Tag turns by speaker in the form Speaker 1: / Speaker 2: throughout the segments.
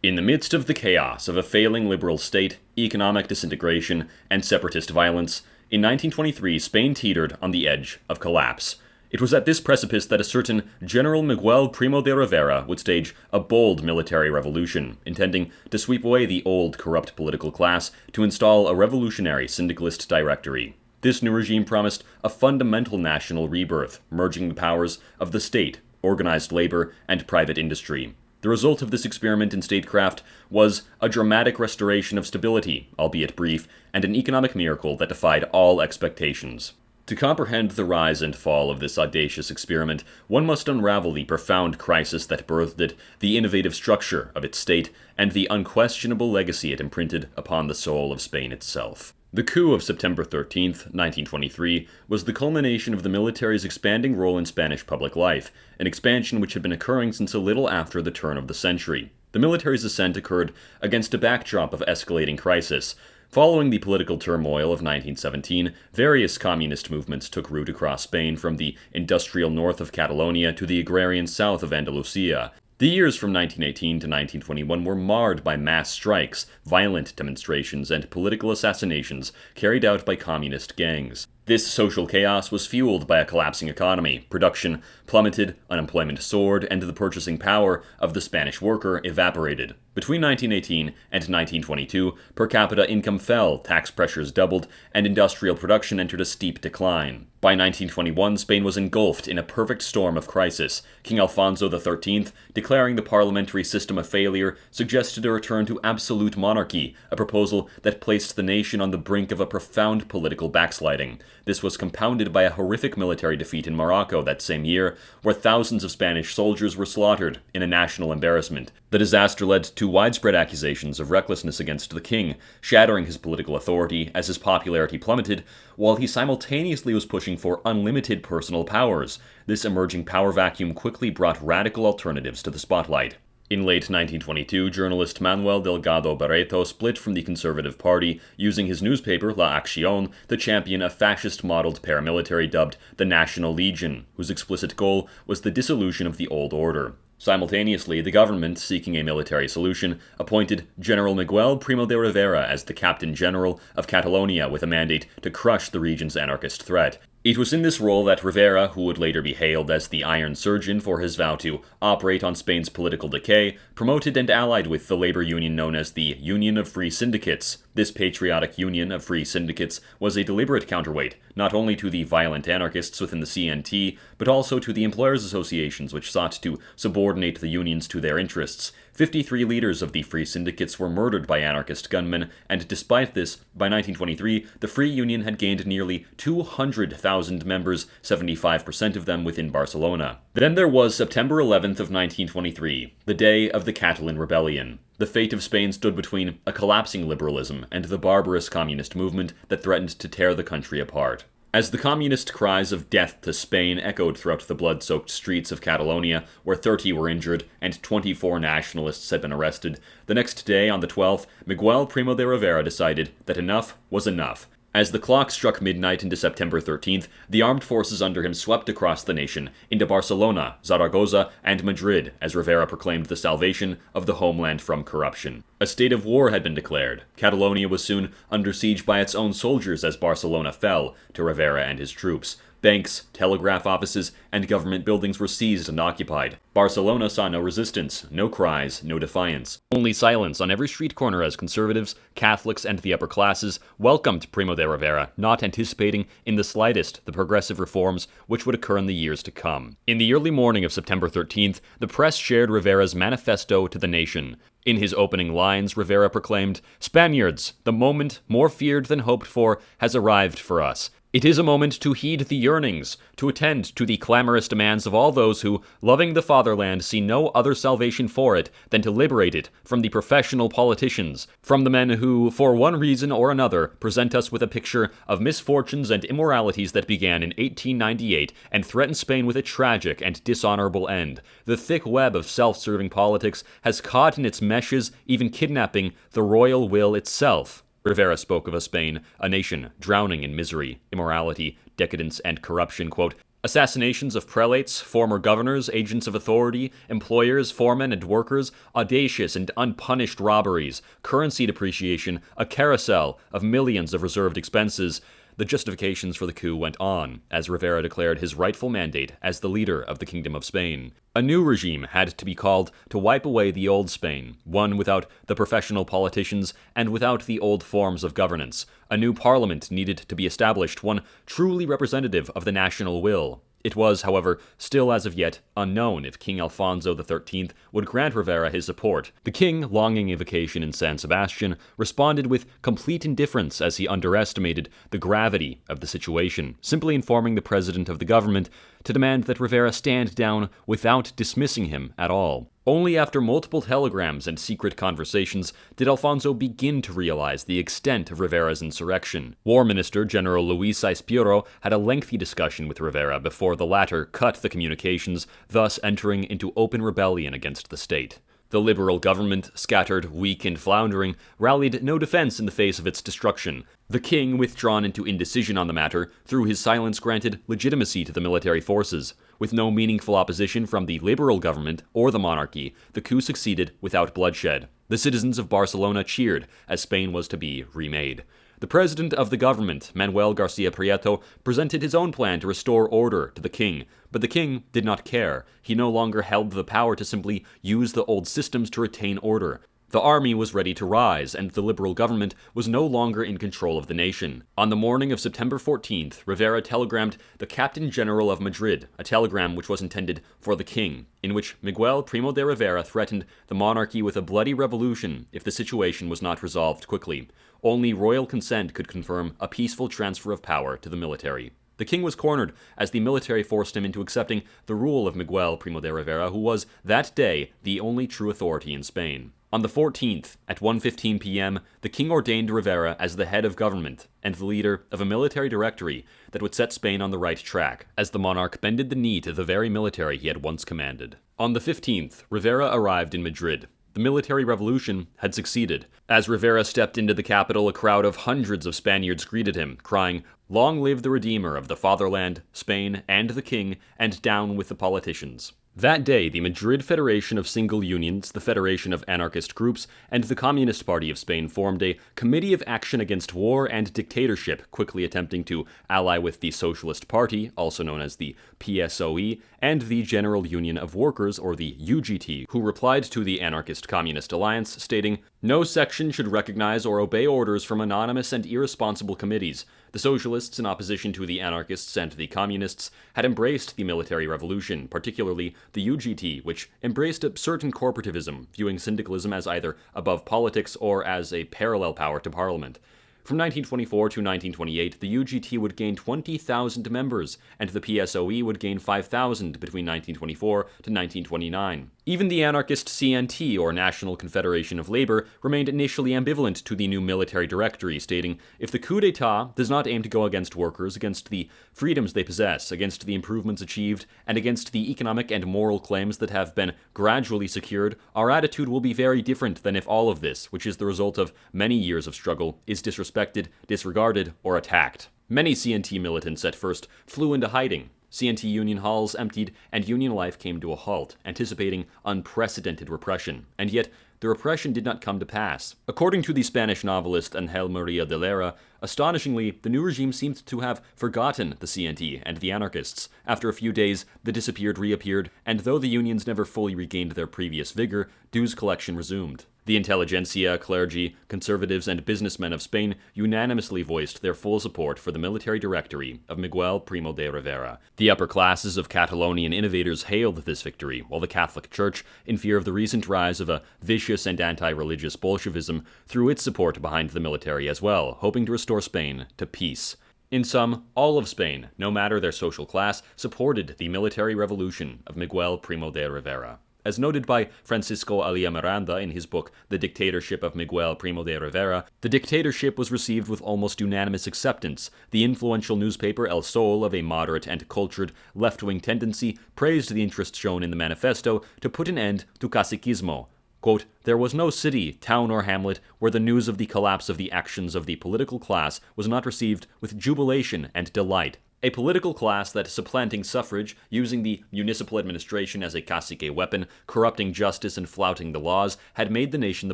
Speaker 1: In the midst of the chaos of a failing liberal state, economic disintegration, and separatist violence, in 1923 Spain teetered on the edge of collapse. It was at this precipice that a certain General Miguel Primo de Rivera would stage a bold military revolution, intending to sweep away the old corrupt political class to install a revolutionary syndicalist directory. This new regime promised a fundamental national rebirth, merging the powers of the state, organized labor, and private industry. The result of this experiment in statecraft was a dramatic restoration of stability, albeit brief, and an economic miracle that defied all expectations. To comprehend the rise and fall of this audacious experiment, one must unravel the profound crisis that birthed it, the innovative structure of its state, and the unquestionable legacy it imprinted upon the soul of Spain itself. The coup of September 13th, 1923, was the culmination of the military's expanding role in Spanish public life, an expansion which had been occurring since a little after the turn of the century. The military's ascent occurred against a backdrop of escalating crisis. Following the political turmoil of 1917, various communist movements took root across Spain, from the industrial north of Catalonia to the agrarian south of Andalusia. The years from 1918 to 1921 were marred by mass strikes, violent demonstrations, and political assassinations carried out by communist gangs. This social chaos was fueled by a collapsing economy. Production plummeted, unemployment soared, and the purchasing power of the Spanish worker evaporated. Between 1918 and 1922, per capita income fell, tax pressures doubled, and industrial production entered a steep decline. By 1921, Spain was engulfed in a perfect storm of crisis. King Alfonso XIII, declaring the parliamentary system a failure, suggested a return to absolute monarchy, a proposal that placed the nation on the brink of a profound political backsliding. This was compounded by a horrific military defeat in Morocco that same year, where thousands of Spanish soldiers were slaughtered in a national embarrassment. The disaster led to widespread accusations of recklessness against the king, shattering his political authority as his popularity plummeted, while he simultaneously was pushing for unlimited personal powers. This emerging power vacuum quickly brought radical alternatives to the spotlight. In late 1922, journalist Manuel Delgado Barreto split from the Conservative Party, using his newspaper La Acción to champion a fascist-modeled paramilitary dubbed the National Legion, whose explicit goal was the dissolution of the old order. Simultaneously, the government, seeking a military solution, appointed General Miguel Primo de Rivera as the Captain General of Catalonia with a mandate to crush the region's anarchist threat. It was in this role that Rivera, who would later be hailed as the Iron Surgeon for his vow to operate on Spain's political decay, promoted and allied with the labor union known as the Union of Free Syndicates. This patriotic union of free syndicates was a deliberate counterweight, not only to the violent anarchists within the CNT, but also to the employers' associations which sought to subordinate the unions to their interests. 53 leaders of the free syndicates were murdered by anarchist gunmen, and despite this, by 1923, the Free Union had gained nearly 200,000 members, 75% of them within Barcelona. Then there was September 11th of 1923, the day of the Catalan Rebellion. The fate of Spain stood between a collapsing liberalism and the barbarous communist movement that threatened to tear the country apart. As the communist cries of death to Spain echoed throughout the blood-soaked streets of Catalonia, where 30 were injured and 24 nationalists had been arrested, the next day, on the 12th, Miguel Primo de Rivera decided that enough was enough. As the clock struck midnight into September 13th, the armed forces under him swept across the nation, into Barcelona, Zaragoza, and Madrid, as Rivera proclaimed the salvation of the homeland from corruption. A state of war had been declared. Catalonia was soon under siege by its own soldiers as Barcelona fell to Rivera and his troops. Banks, telegraph offices, and government buildings were seized and occupied. Barcelona saw no resistance, no cries, no defiance. Only silence on every street corner as conservatives, Catholics, and the upper classes welcomed Primo de Rivera, not anticipating in the slightest the progressive reforms which would occur in the years to come. In the early morning of September 13th, the press shared Rivera's manifesto to the nation. In his opening lines, Rivera proclaimed, "Spaniards, the moment, more feared than hoped for, has arrived for us. It is a moment to heed the yearnings, to attend to the clamorous demands of all those who, loving the fatherland, see no other salvation for it than to liberate it from the professional politicians, from the men who, for one reason or another, present us with a picture of misfortunes and immoralities that began in 1898 and threaten Spain with a tragic and dishonorable end. The thick web of self-serving politics has caught in its meshes, even kidnapping the royal will itself." Rivera spoke of a Spain, a nation, drowning in misery, immorality, decadence, and corruption, quote, Assassinations of prelates, former governors, agents of authority, employers, foremen, and workers, audacious and unpunished robberies, currency depreciation, a carousel of millions of reserved expenses. The justifications for the coup went on, as Rivera declared his rightful mandate as the leader of the Kingdom of Spain. A new regime had to be called to wipe away the old Spain, one without the professional politicians and without the old forms of governance. A new parliament needed to be established, one truly representative of the national will. It was, however, still as of yet unknown if King Alfonso XIII would grant Rivera his support. The king, longing a vacation in San Sebastian, responded with complete indifference as he underestimated the gravity of the situation, simply informing the president of the government to demand that Rivera stand down without dismissing him at all. Only after multiple telegrams and secret conversations did Alfonso begin to realize the extent of Rivera's insurrection. War Minister General Luis Aispuro had a lengthy discussion with Rivera before the latter cut the communications, thus entering into open rebellion against the state. The liberal government, scattered, weak, and floundering, rallied no defense in the face of its destruction. The king, withdrawn into indecision on the matter, through his silence granted legitimacy to the military forces. With no meaningful opposition from the liberal government or the monarchy, the coup succeeded without bloodshed. The citizens of Barcelona cheered as Spain was to be remade. The president of the government, Manuel Garcia Prieto, presented his own plan to restore order to the king, but the king did not care. He no longer held the power to simply use the old systems to retain order. The army was ready to rise, and the liberal government was no longer in control of the nation. On the morning of September 14th, Rivera telegrammed the Captain General of Madrid, a telegram which was intended for the king, in which Miguel Primo de Rivera threatened the monarchy with a bloody revolution if the situation was not resolved quickly. Only royal consent could confirm a peaceful transfer of power to the military. The king was cornered as the military forced him into accepting the rule of Miguel Primo de Rivera, who was, that day, the only true authority in Spain. On the 14th, at 1:15 p.m., the king ordained Rivera as the head of government and the leader of a military directory that would set Spain on the right track, as the monarch bended the knee to the very military he had once commanded. On the 15th, Rivera arrived in Madrid. The military revolution had succeeded. As Rivera stepped into the capital, a crowd of hundreds of Spaniards greeted him, crying, "Long live the Redeemer of the fatherland, Spain, and the king, and down with the politicians." That day, the Madrid Federation of Single Unions, the Federation of Anarchist Groups, and the Communist Party of Spain formed a Committee of Action Against War and Dictatorship, quickly attempting to ally with the Socialist Party, also known as the PSOE, and the General Union of Workers, or the UGT, who replied to the Anarchist-Communist Alliance, stating, "No section should recognize or obey orders from anonymous and irresponsible committees. The Socialists, in opposition to the Anarchists and the Communists, had embraced the military revolution, particularly the UGT, which embraced a certain corporativism, viewing syndicalism as either above politics or as a parallel power to parliament. From 1924 to 1928, the UGT would gain 20,000 members, and the PSOE would gain 5,000 between 1924 to 1929. Even the anarchist CNT, or National Confederation of Labor, remained initially ambivalent to the new military directory, stating, "If the coup d'etat does not aim to go against workers, against the freedoms they possess, against the improvements achieved, and against the economic and moral claims that have been gradually secured, our attitude will be very different than if all of this, which is the result of many years of struggle, is disrespected, disregarded, or attacked." Many CNT militants at first flew into hiding. CNT union halls emptied, and union life came to a halt, anticipating unprecedented repression. And yet, the repression did not come to pass. According to the Spanish novelist Ángel María de Lara, astonishingly, the new regime seemed to have forgotten the CNT and the anarchists. After a few days, the disappeared reappeared, and though the unions never fully regained their previous vigor, dues collection resumed. The intelligentsia, clergy, conservatives, and businessmen of Spain unanimously voiced their full support for the military directory of Miguel Primo de Rivera. The upper classes of Catalonian innovators hailed this victory, while the Catholic Church, in fear of the recent rise of a vicious and anti-religious Bolshevism, threw its support behind the military as well, hoping to restore Spain to peace. In sum, all of Spain, no matter their social class, supported the military revolution of Miguel Primo de Rivera. As noted by Francisco Alía Miranda in his book The Dictatorship of Miguel Primo de Rivera, the dictatorship was received with almost unanimous acceptance. The influential newspaper El Sol, of a moderate and cultured left-wing tendency, praised the interest shown in the manifesto to put an end to caciquismo. Quote, "There was no city, town, or hamlet where the news of the collapse of the actions of the political class was not received with jubilation and delight." a political class that, supplanting suffrage, using the municipal administration as a cacique weapon, corrupting justice and flouting the laws, had made the nation the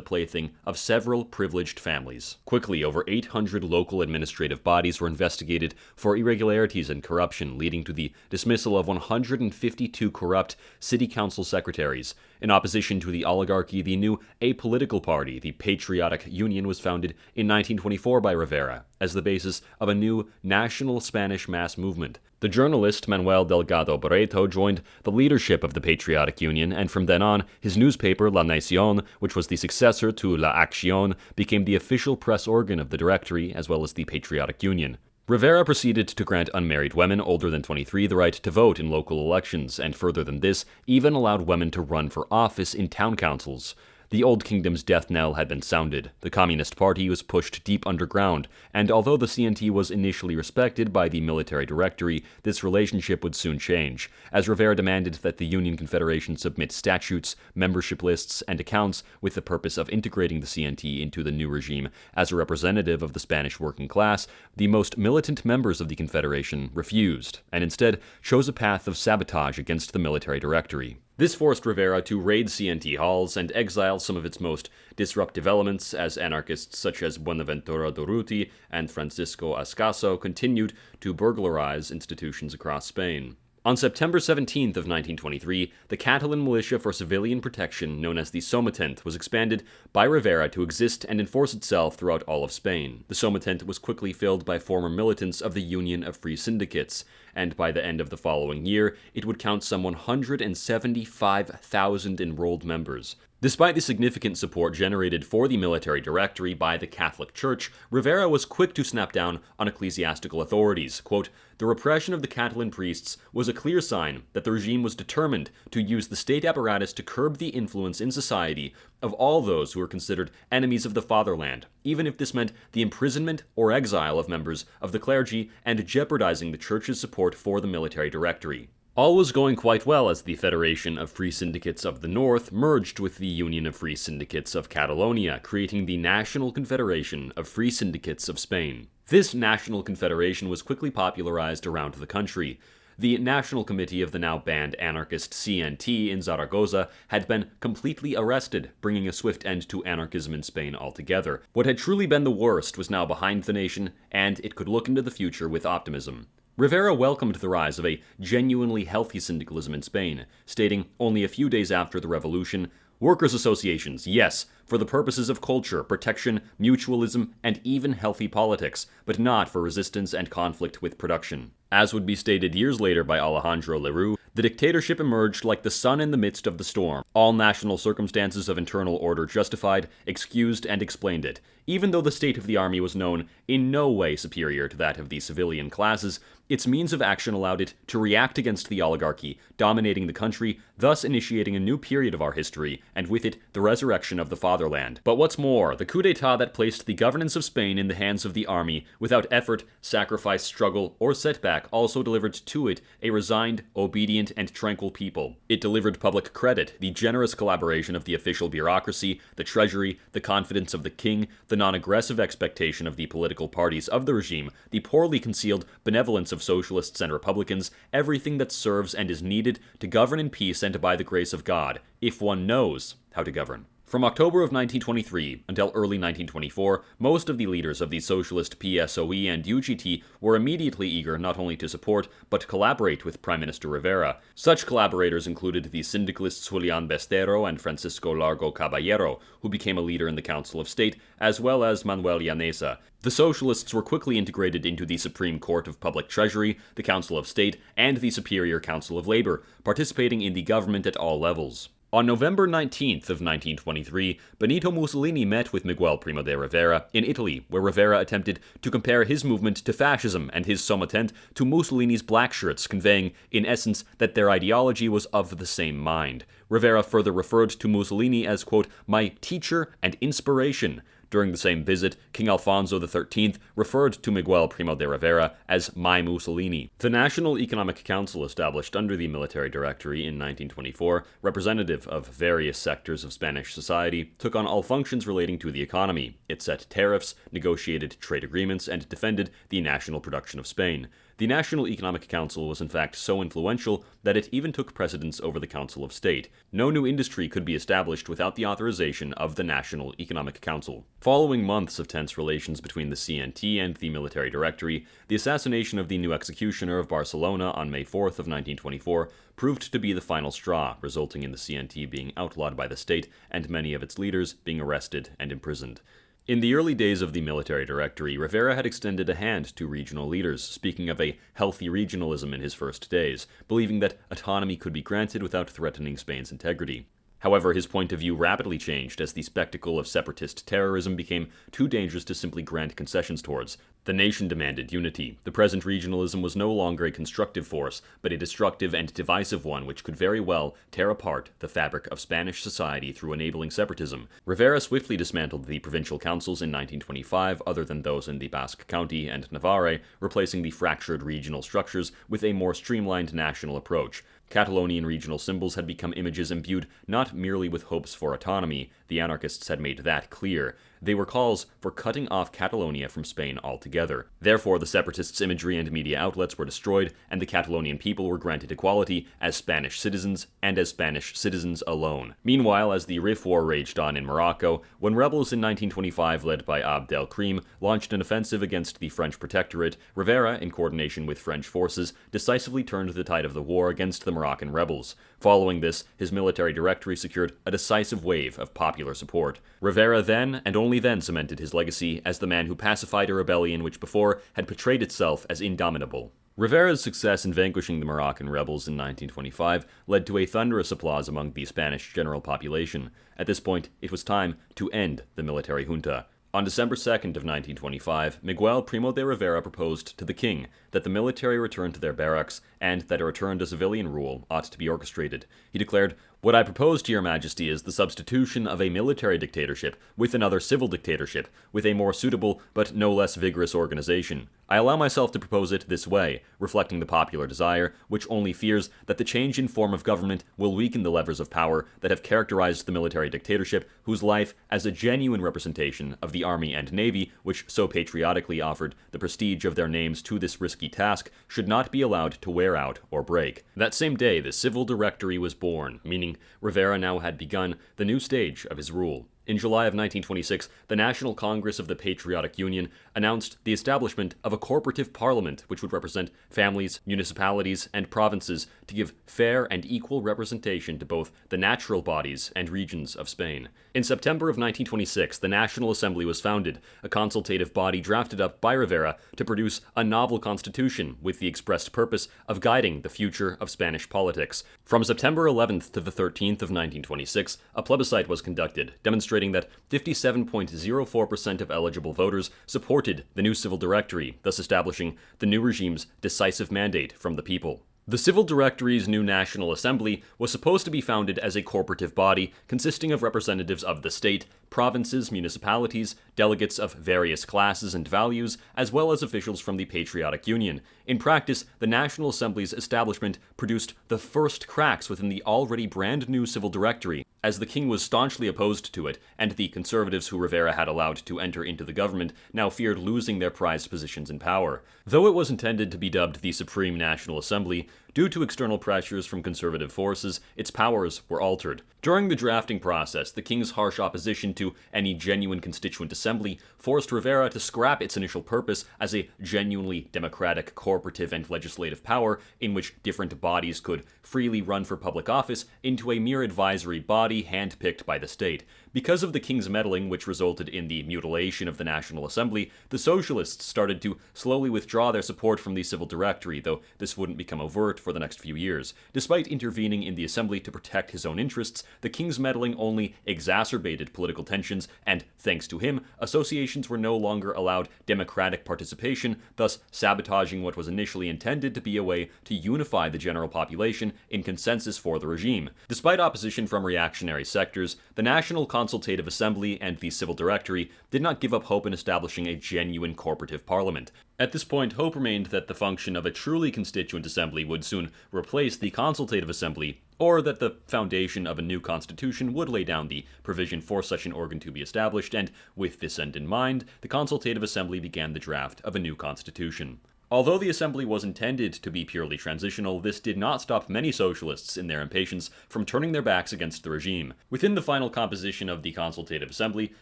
Speaker 1: plaything of several privileged families. Quickly, over 800 local administrative bodies were investigated for irregularities and corruption, leading to the dismissal of 152 corrupt city council secretaries. In opposition to the oligarchy, the new apolitical party, the Patriotic Union, was founded in 1924 by Rivera as the basis of a new national Spanish mass movement. The journalist Manuel Delgado Barreto joined the leadership of the Patriotic Union, and from then on, his newspaper La Nación, which was the successor to La Acción, became the official press organ of the Directory as well as the Patriotic Union. Rivera proceeded to grant unmarried women older than 23 the right to vote in local elections, and further than this, even allowed women to run for office in town councils. The Old Kingdom's death knell had been sounded. The Communist Party was pushed deep underground, and although the CNT was initially respected by the military directory, this relationship would soon change, as Rivera demanded that the Union Confederation submit statutes, membership lists, and accounts with the purpose of integrating the CNT into the new regime. As a representative of the Spanish working class, the most militant members of the Confederation refused, and instead chose a path of sabotage against the military directory. This forced Rivera to raid CNT halls and exile some of its most disruptive elements, as anarchists such as Buenaventura Durruti and Francisco Ascaso continued to burglarize institutions across Spain. On September 17th of 1923, the Catalan militia for civilian protection, known as the Sometent, was expanded by Rivera to exist and enforce itself throughout all of Spain. The Sometent was quickly filled by former militants of the Union of Free Syndicates, and by the end of the following year, it would count some 175,000 enrolled members. Despite the significant support generated for the military directory by the Catholic Church, Rivera was quick to snap down on ecclesiastical authorities. Quote, "The repression of the Catalan priests was a clear sign that the regime was determined to use the state apparatus to curb the influence in society of all those who were considered enemies of the fatherland, even if this meant the imprisonment or exile of members of the clergy and jeopardizing the Church's support for the military directory." All was going quite well as the Federation of Free Syndicates of the North merged with the Union of Free Syndicates of Catalonia, creating the National Confederation of Free Syndicates of Spain. This national confederation was quickly popularized around the country. The National Committee of the now banned anarchist CNT in Zaragoza had been completely arrested, bringing a swift end to anarchism in Spain altogether. What had truly been the worst was now behind the nation, and it could look into the future with optimism. Rivera welcomed the rise of a genuinely healthy syndicalism in Spain, stating only a few days after the revolution, "Workers' associations, yes, for the purposes of culture, protection, mutualism, and even healthy politics, but not for resistance and conflict with production." As would be stated years later by Alejandro Lerroux, the dictatorship emerged like the sun in the midst of the storm. All national circumstances of internal order justified, excused, and explained it. Even though the state of the army was known in no way superior to that of the civilian classes, its means of action allowed it to react against the oligarchy, dominating the country, thus initiating a new period of our history, and with it, the resurrection of the fatherland. But what's more, the coup d'etat that placed the governance of Spain in the hands of the army, without effort, sacrifice, struggle, or setback, also delivered to it a resigned, obedient, and tranquil people. It delivered public credit, the generous collaboration of the official bureaucracy, the treasury, the confidence of the king, the non-aggressive expectation of the political parties of the regime, the poorly concealed benevolence of socialists and Republicans, everything that serves and is needed to govern in peace and by the grace of God, if one knows how to govern. From October of 1923 until early 1924, most of the leaders of the socialist PSOE and UGT were immediately eager not only to support, but collaborate with Prime Minister Rivera. Such collaborators included the syndicalists Julián Bestero and Francisco Largo Caballero, who became a leader in the Council of State, as well as Manuel Llaneza. The socialists were quickly integrated into the Supreme Court of Public Treasury, the Council of State, and the Superior Council of Labor, participating in the government at all levels. On November 19th of 1923, Benito Mussolini met with Miguel Primo de Rivera in Italy, where Rivera attempted to compare his movement to fascism and his Sometent to Mussolini's black shirts, conveying, in essence, that their ideology was of the same mind. Rivera further referred to Mussolini as, quote, "my teacher and inspiration." During the same visit, King Alfonso XIII referred to Miguel Primo de Rivera as my Mussolini. The National Economic Council, established under the military directory in 1924, representative of various sectors of Spanish society, took on all functions relating to the economy. It set tariffs, negotiated trade agreements, and defended the national production of Spain. The National Economic Council was in fact so influential that it even took precedence over the Council of State. No new industry could be established without the authorization of the National Economic Council. Following months of tense relations between the CNT and the Military Directory, the assassination of the new executioner of Barcelona on May 4th of 1924 proved to be the final straw, resulting in the CNT being outlawed by the state and many of its leaders being arrested and imprisoned. In the early days of the Military Directory, Rivera had extended a hand to regional leaders, speaking of a healthy regionalism in his first days, believing that autonomy could be granted without threatening Spain's integrity. However, his point of view rapidly changed as the spectacle of separatist terrorism became too dangerous to simply grant concessions towards. The nation demanded unity. The present regionalism was no longer a constructive force, but a destructive and divisive one which could very well tear apart the fabric of Spanish society through enabling separatism. Rivera swiftly dismantled the provincial councils in 1925, other than those in the Basque County and Navarre, replacing the fractured regional structures with a more streamlined national approach. Catalonian regional symbols had become images imbued not merely with hopes for autonomy, the anarchists had made that clear. They were calls for cutting off Catalonia from Spain altogether. Therefore, the separatists' imagery and media outlets were destroyed, and the Catalonian people were granted equality as Spanish citizens, and as Spanish citizens alone. Meanwhile, as the Rif War raged on in Morocco, when rebels in 1925 led by Abd el-Krim launched an offensive against the French protectorate, Rivera, in coordination with French forces, decisively turned the tide of the war against the Moroccan rebels. Following this, his military directory secured a decisive wave of popular support. Rivera then, and only then, cemented his legacy as the man who pacified a rebellion which before had portrayed itself as indomitable. Rivera's success in vanquishing the Moroccan rebels in 1925 led to a thunderous applause among the Spanish general population. At this point, it was time to end the military junta. On December 2nd of 1925, Miguel Primo de Rivera proposed to the king that the military return to their barracks and that a return to civilian rule ought to be orchestrated. He declared, "What I propose to your majesty is the substitution of a military dictatorship with another civil dictatorship, with a more suitable but no less vigorous organization. I allow myself to propose it this way, reflecting the popular desire, which only fears that the change in form of government will weaken the levers of power that have characterized the military dictatorship, whose life, as a genuine representation of the army and navy, which so patriotically offered the prestige of their names to this risky task, should not be allowed to wear out or break." That same day, the Civil Directory was born, meaning Rivera now had begun the new stage of his rule. In July of 1926, the National Congress of the Patriotic Union announced the establishment of a corporative parliament which would represent families, municipalities, and provinces to give fair and equal representation to both the natural bodies and regions of Spain. In September of 1926, the National Assembly was founded, a consultative body drafted up by Rivera to produce a novel constitution with the expressed purpose of guiding the future of Spanish politics. From September 11th to the 13th of 1926, a plebiscite was conducted, demonstrating that 57.04% of eligible voters supported the new civil directory, thus establishing the new regime's decisive mandate from the people. The Civil Directory's new National Assembly was supposed to be founded as a corporative body consisting of representatives of the state, provinces, municipalities, delegates of various classes and values, as well as officials from the Patriotic Union. In practice, the National Assembly's establishment produced the first cracks within the already brand new Civil Directory, as the king was staunchly opposed to it, and the conservatives who Rivera had allowed to enter into the government now feared losing their prized positions in power. Though it was intended to be dubbed the Supreme National Assembly, due to external pressures from conservative forces, its powers were altered. During the drafting process, the king's harsh opposition to any genuine constituent assembly forced Rivera to scrap its initial purpose as a genuinely democratic, corporative, and legislative power in which different bodies could freely run for public office into a mere advisory body handpicked by the state. Because of the king's meddling, which resulted in the mutilation of the National Assembly, the socialists started to slowly withdraw their support from the Civil Directory, though this wouldn't become overt for the next few years. Despite intervening in the assembly to protect his own interests, the king's meddling only exacerbated political tensions, and thanks to him, associations were no longer allowed democratic participation, thus sabotaging what was initially intended to be a way to unify the general population in consensus for the regime. Despite opposition from reactionary sectors, the National Consultative Assembly and the Civil Directory did not give up hope in establishing a genuine corporative parliament. At this point, hope remained that the function of a truly constituent assembly would soon replace the consultative assembly, or that the foundation of a new constitution would lay down the provision for such an organ to be established, and with this end in mind, the consultative assembly began the draft of a new constitution. Although the assembly was intended to be purely transitional, this did not stop many socialists in their impatience from turning their backs against the regime. Within the final composition of the Consultative Assembly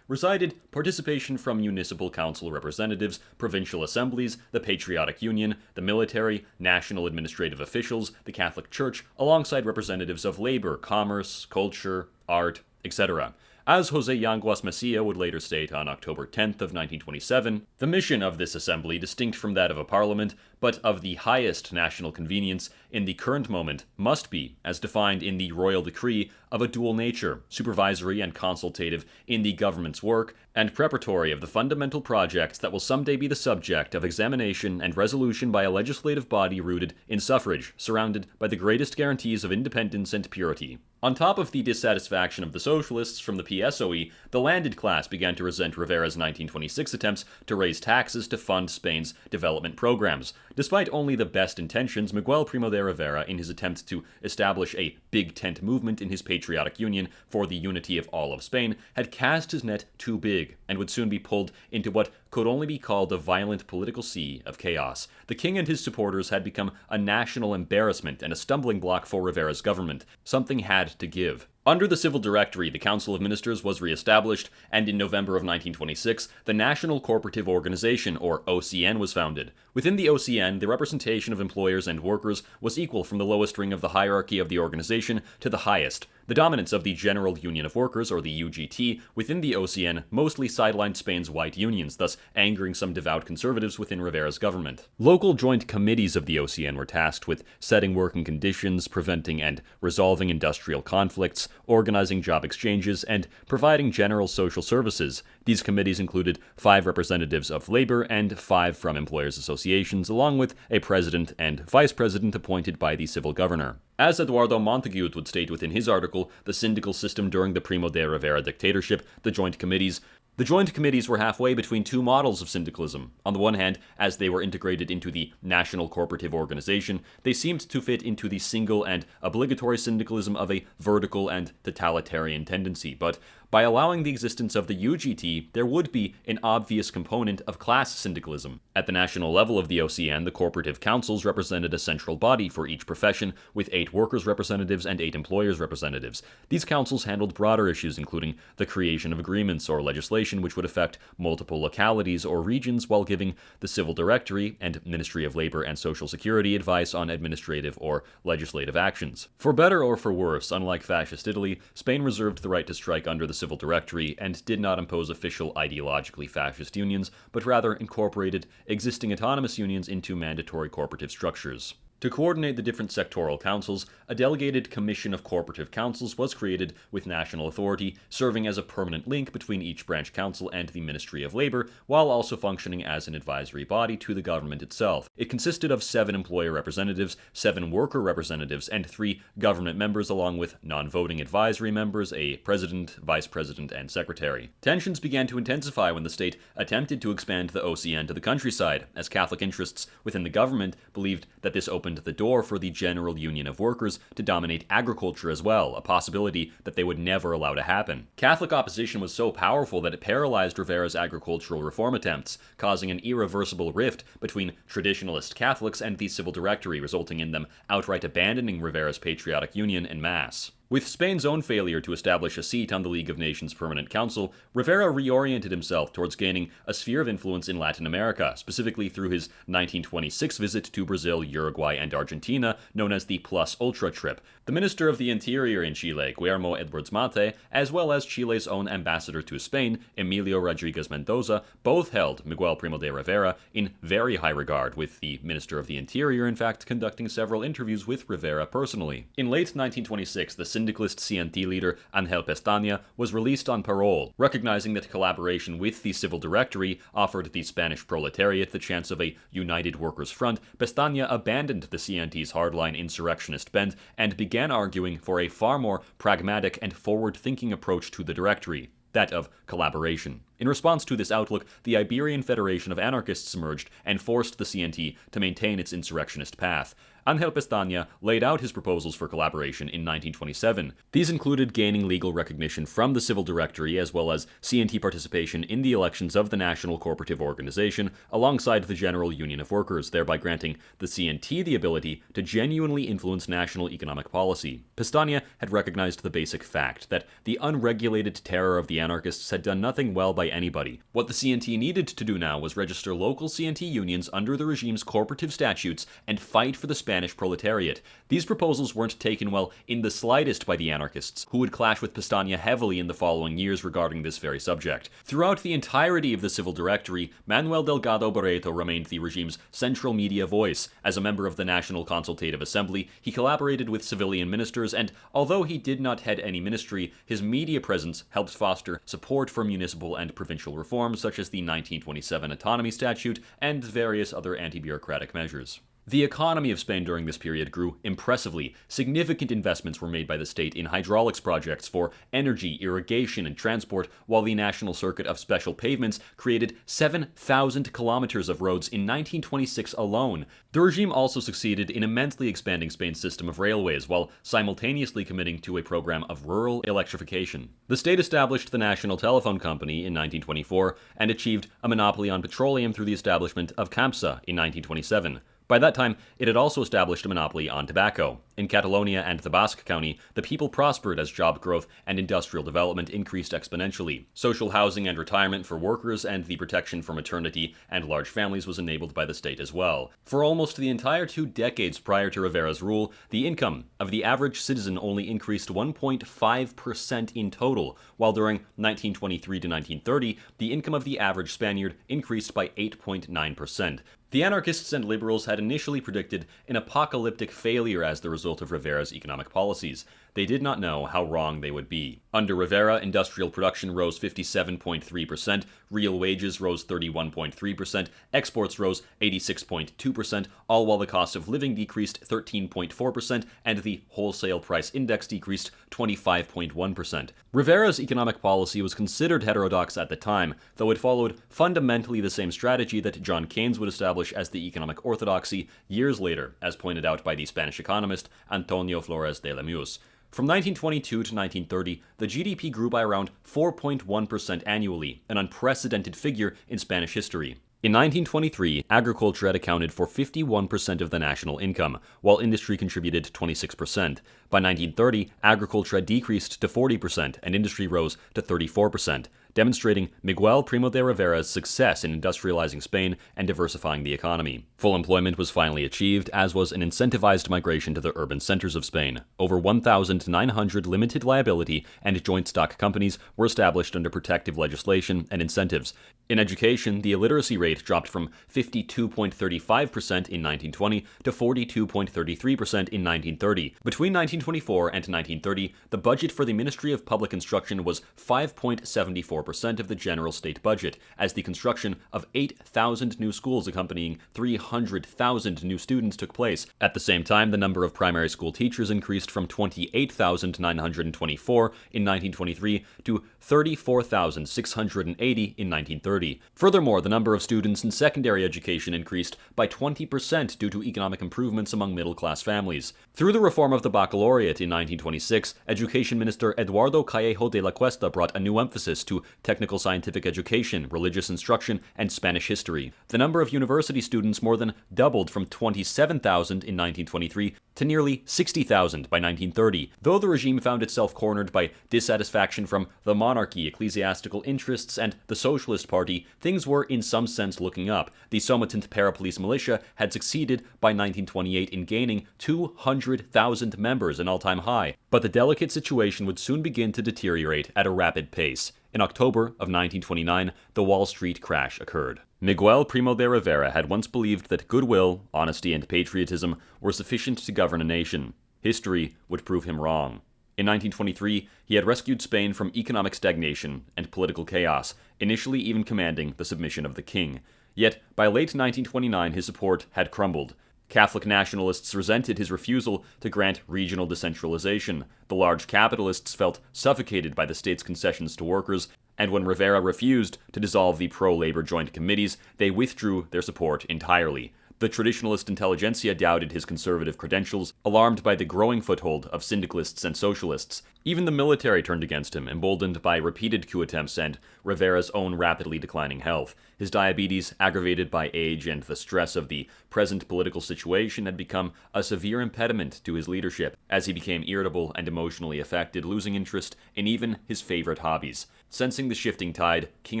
Speaker 1: resided participation from municipal council representatives, provincial assemblies, the Patriotic Union, the military, national administrative officials, the Catholic Church, alongside representatives of labor, commerce, culture, art, etc. As José Yanguas Mexía would later state on October 10th of 1927, the mission of this assembly, distinct from that of a parliament, but of the highest national convenience in the current moment, must be, as defined in the royal decree, of a dual nature, supervisory and consultative in the government's work, and preparatory of the fundamental projects that will someday be the subject of examination and resolution by a legislative body rooted in suffrage, surrounded by the greatest guarantees of independence and purity. On top of the dissatisfaction of the socialists from the PSOE, the landed class began to resent Rivera's 1926 attempts to raise taxes to fund Spain's development programs. Despite only the best intentions, Miguel Primo de Rivera, in his attempt to establish a big tent movement in his patriotic union for the unity of all of Spain, had cast his net too big, and would soon be pulled into what could only be called a violent political sea of chaos. The king and his supporters had become a national embarrassment and a stumbling block for Rivera's government. Something had to give. Under the Civil Directory, the Council of Ministers was re-established, and in November of 1926, the National Corporative Organization, or OCN, was founded. Within the OCN, the representation of employers and workers was equal from the lowest ring of the hierarchy of the organization to the highest. The dominance of the General Union of Workers, or the UGT, within the OCN mostly sidelined Spain's white unions, thus angering some devout conservatives within Rivera's government. Local joint committees of the OCN were tasked with setting working conditions, preventing and resolving industrial conflicts, organizing job exchanges, and providing general social services. These committees included 5 representatives of labor and 5 from employers' associations, along with a president and vice president appointed by the civil governor. As Eduardo Montagut would state within his article, The Syndical System During the Primo de Rivera Dictatorship, the joint committees were halfway between two models of syndicalism. On the one hand, as they were integrated into the National Corporative Organization, they seemed to fit into the single and obligatory syndicalism of a vertical and totalitarian tendency, but by allowing the existence of the UGT, there would be an obvious component of class syndicalism. At the national level of the OCN, the corporative councils represented a central body for each profession, with 8 workers' representatives and 8 employers' representatives. These councils handled broader issues, including the creation of agreements or legislation which would affect multiple localities or regions, while giving the Civil Directory and Ministry of Labor and Social Security advice on administrative or legislative actions. For better or for worse, unlike fascist Italy, Spain reserved the right to strike under the Civil Directory and did not impose official ideologically fascist unions, but rather incorporated existing autonomous unions into mandatory corporative structures. To coordinate the different sectoral councils, a delegated commission of corporative councils was created with national authority, serving as a permanent link between each branch council and the Ministry of Labor, while also functioning as an advisory body to the government itself. It consisted of 7 employer representatives, 7 worker representatives, and 3 government members, along with non-voting advisory members, a president, vice president, and secretary. Tensions began to intensify when the state attempted to expand the OCN to the countryside, as Catholic interests within the government believed that this opened the door for the General Union of Workers to dominate agriculture as well, a possibility that they would never allow to happen. Catholic opposition was so powerful that it paralyzed Rivera's agricultural reform attempts, causing an irreversible rift between traditionalist Catholics and the Civil Directory, resulting in them outright abandoning Rivera's patriotic union en masse. With Spain's own failure to establish a seat on the League of Nations Permanent Council, Rivera reoriented himself towards gaining a sphere of influence in Latin America, specifically through his 1926 visit to Brazil, Uruguay, and Argentina, known as the Plus Ultra trip. The Minister of the Interior in Chile, Guillermo Edwards Mate, as well as Chile's own ambassador to Spain, Emilio Rodriguez Mendoza, both held Miguel Primo de Rivera in very high regard, with the Minister of the Interior, in fact, conducting several interviews with Rivera personally. In late 1926, the syndicalist CNT leader Ángel Pestaña was released on parole. Recognizing that collaboration with the Civil Directory offered the Spanish proletariat the chance of a united workers' front, Pestaña abandoned the CNT's hardline insurrectionist bent and began arguing for a far more pragmatic and forward-thinking approach to the Directory. that of collaboration. In response to this outlook, the Iberian Federation of Anarchists emerged and forced the CNT to maintain its insurrectionist path. Ángel Pestaña laid out his proposals for collaboration in 1927. These included gaining legal recognition from the Civil Directory as well as CNT participation in the elections of the National Corporative Organization alongside the General Union of Workers, thereby granting the CNT the ability to genuinely influence national economic policy. Pestaña had recognized the basic fact that the unregulated terror of the anarchists had done nothing well by anybody. What the CNT needed to do now was register local CNT unions under the regime's corporative statutes and fight for the Spanish proletariat. These proposals weren't taken well in the slightest by the anarchists, who would clash with Pestaña heavily in the following years regarding this very subject. Throughout the entirety of the Civil Directory, Manuel Delgado Barreto remained the regime's central media voice. As a member of the National Consultative Assembly, he collaborated with civilian ministers, and although he did not head any ministry, his media presence helped foster support for municipal and provincial reforms such as the 1927 Autonomy Statute and various other anti-bureaucratic measures. The economy of Spain during this period grew impressively. Significant investments were made by the state in hydraulics projects for energy, irrigation, and transport, while the National Circuit of Special Pavements created 7,000 kilometers of roads in 1926 alone. The regime also succeeded in immensely expanding Spain's system of railways, while simultaneously committing to a program of rural electrification. The state established the National Telephone Company in 1924 and achieved a monopoly on petroleum through the establishment of CAMSA in 1927. By that time, it had also established a monopoly on tobacco. In Catalonia and the Basque County, the people prospered as job growth and industrial development increased exponentially. Social housing and retirement for workers and the protection for maternity and large families was enabled by the state as well. For almost the entire 2 decades prior to Rivera's rule, the income of the average citizen only increased 1.5% in total, while during 1923 to 1930, the income of the average Spaniard increased by 8.9%. The anarchists and liberals had initially predicted an apocalyptic failure as the result of Rivera's economic policies. They did not know how wrong they would be. Under Rivera, industrial production rose 57.3%, real wages rose 31.3%, exports rose 86.2%, all while the cost of living decreased 13.4%, and the wholesale price index decreased 25.1%. Rivera's economic policy was considered heterodox at the time, though it followed fundamentally the same strategy that John Keynes would establish as the economic orthodoxy years later, as pointed out by the Spanish economist Antonio Flores de Lemus. From 1922 to 1930, the GDP grew by around 4.1% annually, an unprecedented figure in Spanish history. In 1923, agriculture had accounted for 51% of the national income, while industry contributed 26%. By 1930, agriculture had decreased to 40%, and industry rose to 34%, demonstrating Miguel Primo de Rivera's success in industrializing Spain and diversifying the economy. Full employment was finally achieved, as was an incentivized migration to the urban centers of Spain. Over 1,900 limited liability and joint stock companies were established under protective legislation and incentives. In education, the illiteracy rate dropped from 52.35% in 1920 to 42.33% in 1930. Between 1924 and 1930, the budget for the Ministry of Public Instruction was 5.74% of the general state budget, as the construction of 8,000 new schools accompanying 300,000 new students took place. At the same time, the number of primary school teachers increased from 28,924 in 1923 to 34,680 in 1930. Furthermore, the number of students in secondary education increased by 20% due to economic improvements among middle-class families. Through the reform of the baccalaureate in 1926, Education Minister Eduardo Callejo de la Cuesta brought a new emphasis to technical scientific education, religious instruction, and Spanish history. The number of university students more than doubled from 27,000 in 1923 to nearly 60,000 by 1930. Though the regime found itself cornered by dissatisfaction from the monarchy, ecclesiastical interests, and the Socialist Party, things were in some sense looking up. The Somatent Parapolice Militia had succeeded by 1928 in gaining 200,000 members, an all-time high. But the delicate situation would soon begin to deteriorate at a rapid pace. In October of 1929, the Wall Street crash occurred. Miguel Primo de Rivera had once believed that goodwill, honesty, and patriotism were sufficient to govern a nation. History would prove him wrong. In 1923, he had rescued Spain from economic stagnation and political chaos, initially even commanding the submission of the king. Yet, by late 1929, his support had crumbled. Catholic nationalists resented his refusal to grant regional decentralization. The large capitalists felt suffocated by the state's concessions to workers, and when Rivera refused to dissolve the pro-labor joint committees, they withdrew their support entirely. The traditionalist intelligentsia doubted his conservative credentials, alarmed by the growing foothold of syndicalists and socialists. Even the military turned against him, emboldened by repeated coup attempts and Rivera's own rapidly declining health. His diabetes, aggravated by age and the stress of the present political situation, had become a severe impediment to his leadership, as he became irritable and emotionally affected, losing interest in even his favorite hobbies. Sensing the shifting tide, King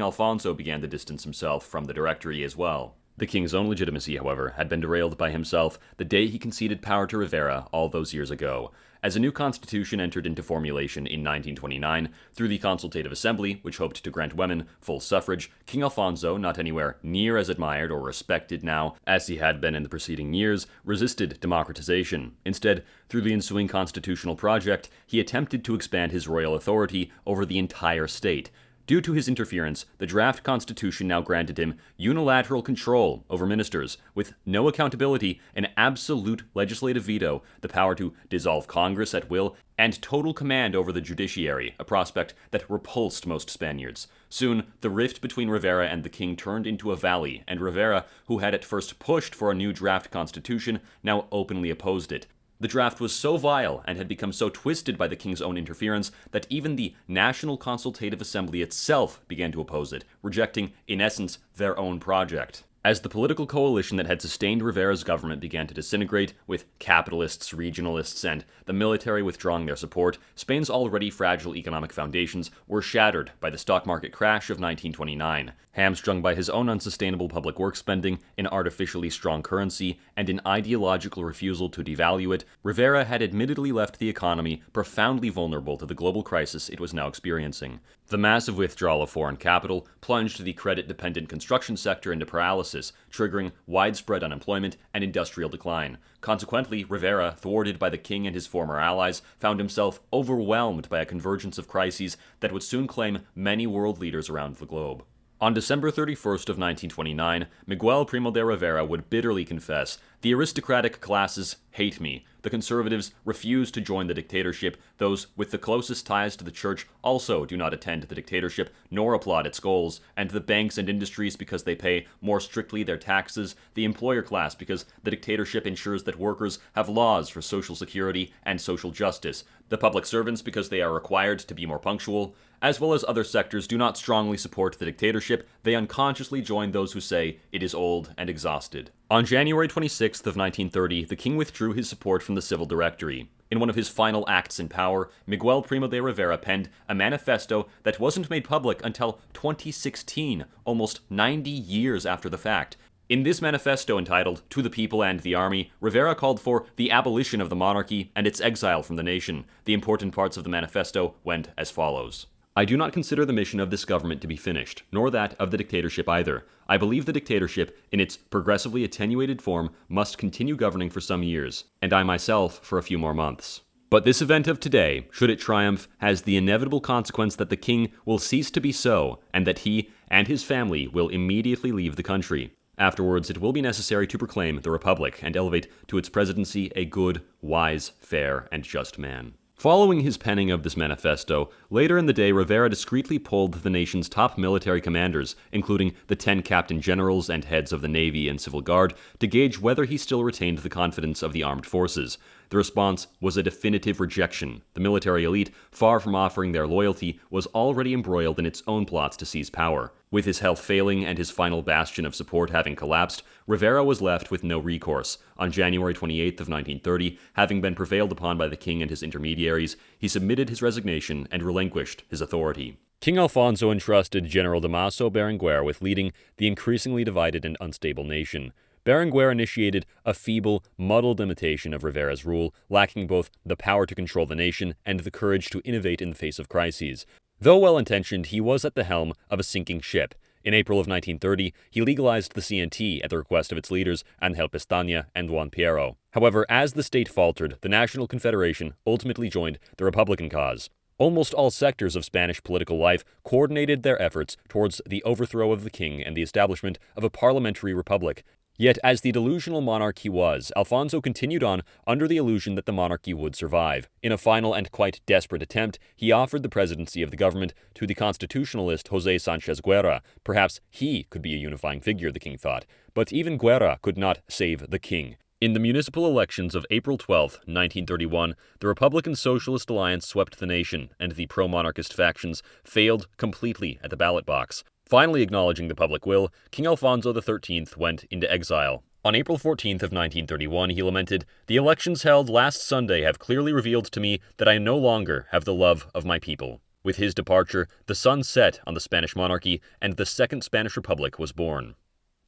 Speaker 1: Alfonso began to distance himself from the Directory as well. The king's own legitimacy, however, had been derailed by himself the day he conceded power to Rivera all those years ago. As a new constitution entered into formulation in 1929 through the Consultative Assembly, which hoped to grant women full suffrage, King Alfonso, not anywhere near as admired or respected now as he had been in the preceding years, resisted democratization. Instead, through the ensuing constitutional project, he attempted to expand his royal authority over the entire state. Due to his interference, the draft constitution now granted him unilateral control over ministers, with no accountability, an absolute legislative veto, the power to dissolve Congress at will, and total command over the judiciary, a prospect that repulsed most Spaniards. Soon, the rift between Rivera and the king turned into a valley, and Rivera, who had at first pushed for a new draft constitution, now openly opposed it. The draft was so vile and had become so twisted by the king's own interference that even the National Consultative Assembly itself began to oppose it, rejecting, in essence, their own project. As the political coalition that had sustained Rivera's government began to disintegrate, with capitalists, regionalists, and the military withdrawing their support, Spain's already fragile economic foundations were shattered by the stock market crash of 1929. Hamstrung by his own unsustainable public work spending, an artificially strong currency, and an ideological refusal to devalue it, Rivera had admittedly left the economy profoundly vulnerable to the global crisis it was now experiencing. The massive withdrawal of foreign capital plunged the credit-dependent construction sector into paralysis, triggering widespread unemployment and industrial decline. Consequently, Rivera, thwarted by the king and his former allies, found himself overwhelmed by a convergence of crises that would soon claim many world leaders around the globe. On December 31st of 1929, Miguel Primo de Rivera would bitterly confess, "The aristocratic classes hate me. The conservatives refuse to join the dictatorship. Those with the closest ties to the church also do not attend the dictatorship nor applaud its goals, and the banks and industries because they pay more strictly their taxes, the employer class because the dictatorship ensures that workers have laws for social security and social justice, the public servants because they are required to be more punctual, as well as other sectors do not strongly support the dictatorship. They unconsciously join those who say it is old and exhausted." On January 26th of 1930, the king withdrew his support from the civil directory. In one of his final acts in power, Miguel Primo de Rivera penned a manifesto that wasn't made public until 2016, almost 90 years after the fact. In this manifesto entitled "To the People and the Army," Rivera called for the abolition of the monarchy and its exile from the nation. The important parts of the manifesto went as follows. "I do not consider the mission of this government to be finished, nor that of the dictatorship either. I believe the dictatorship, in its progressively attenuated form, must continue governing for some years, and I myself for a few more months. But this event of today, should it triumph, has the inevitable consequence that the king will cease to be so, and that he and his family will immediately leave the country. Afterwards, it will be necessary to proclaim the Republic and elevate to its presidency a good, wise, fair, and just man." Following his penning of this manifesto, later in the day Rivera discreetly polled the nation's top military commanders, including the 10 captain generals and heads of the Navy and Civil Guard, to gauge whether he still retained the confidence of the armed forces. The response was a definitive rejection. The military elite, far from offering their loyalty, was already embroiled in its own plots to seize power. With his health failing and his final bastion of support having collapsed, Rivera was left with no recourse. On January 28th of 1930, having been prevailed upon by the king and his intermediaries, he submitted his resignation and relinquished his authority. King Alfonso entrusted General Damaso Berenguer with leading the increasingly divided and unstable nation. Berenguer initiated a feeble, muddled imitation of Rivera's rule, lacking both the power to control the nation and the courage to innovate in the face of crises. Though well-intentioned, he was at the helm of a sinking ship. In April of 1930, he legalized the CNT at the request of its leaders, Angel Pestaña and Juan Piero. However, as the state faltered, the National Confederation ultimately joined the Republican cause. Almost all sectors of Spanish political life coordinated their efforts towards the overthrow of the king and the establishment of a parliamentary republic. Yet, as the delusional monarch he was, Alfonso continued on under the illusion that the monarchy would survive. In a final and quite desperate attempt, he offered the presidency of the government to the constitutionalist José Sánchez Guerra. Perhaps he could be a unifying figure, the king thought. But even Guerra could not save the king. In the municipal elections of April 12, 1931, the Republican Socialist Alliance swept the nation, and the pro-monarchist factions failed completely at the ballot box. Finally acknowledging the public will, King Alfonso XIII went into exile. On April 14th of 1931, he lamented, "The elections held last Sunday have clearly revealed to me that I no longer have the love of my people." With his departure, the sun set on the Spanish monarchy, and the Second Spanish Republic was born.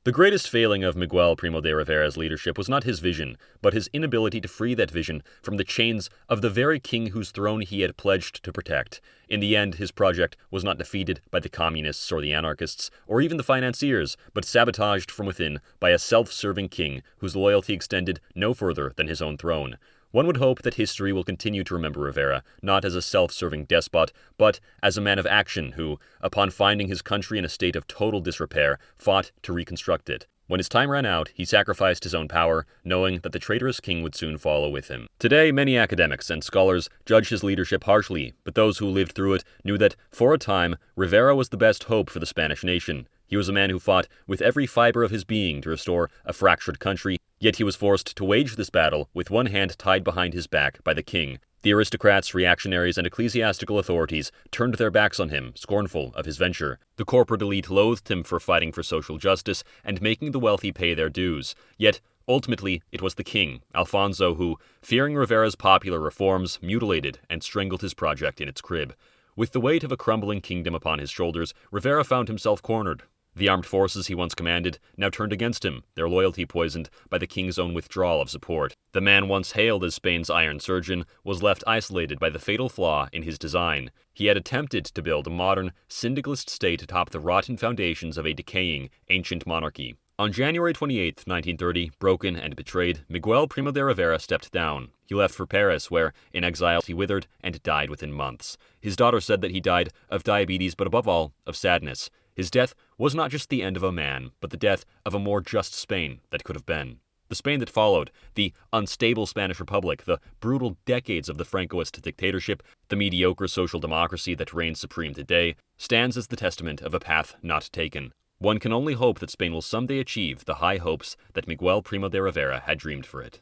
Speaker 1: The greatest failing of Miguel Primo de Rivera's leadership was not his vision, but his inability to free that vision from the chains of the very king whose throne he had pledged to protect. In the end, his project was not defeated by the communists or the anarchists, or even the financiers, but sabotaged from within by a self-serving king whose loyalty extended no further than his own throne. One would hope that history will continue to remember Rivera, not as a self-serving despot, but as a man of action who, upon finding his country in a state of total disrepair, fought to reconstruct it. When his time ran out, he sacrificed his own power, knowing that the traitorous king would soon follow with him. Today, many academics and scholars judge his leadership harshly, but those who lived through it knew that, for a time, Rivera was the best hope for the Spanish nation. He was a man who fought with every fiber of his being to restore a fractured country, yet he was forced to wage this battle with one hand tied behind his back by the king. The aristocrats, reactionaries, and ecclesiastical authorities turned their backs on him, scornful of his venture. The corporate elite loathed him for fighting for social justice and making the wealthy pay their dues. Yet, ultimately, it was the king, Alfonso, who, fearing Rivera's popular reforms, mutilated and strangled his project in its crib. With the weight of a crumbling kingdom upon his shoulders, Rivera found himself cornered. The armed forces he once commanded now turned against him, their loyalty poisoned by the king's own withdrawal of support. The man once hailed as Spain's iron surgeon was left isolated by the fatal flaw in his design. He had attempted to build a modern, syndicalist state atop the rotten foundations of a decaying, ancient monarchy. On January 28, 1930, broken and betrayed, Miguel Primo de Rivera stepped down. He left for Paris, where, in exile, he withered and died within months. His daughter said that he died of diabetes, but above all, of sadness. His death was not just the end of a man, but the death of a more just Spain that could have been. The Spain that followed, the unstable Spanish Republic, the brutal decades of the Francoist dictatorship, the mediocre social democracy that reigns supreme today, stands as the testament of a path not taken. One can only hope that Spain will someday achieve the high hopes that Miguel Primo de Rivera had dreamed for it.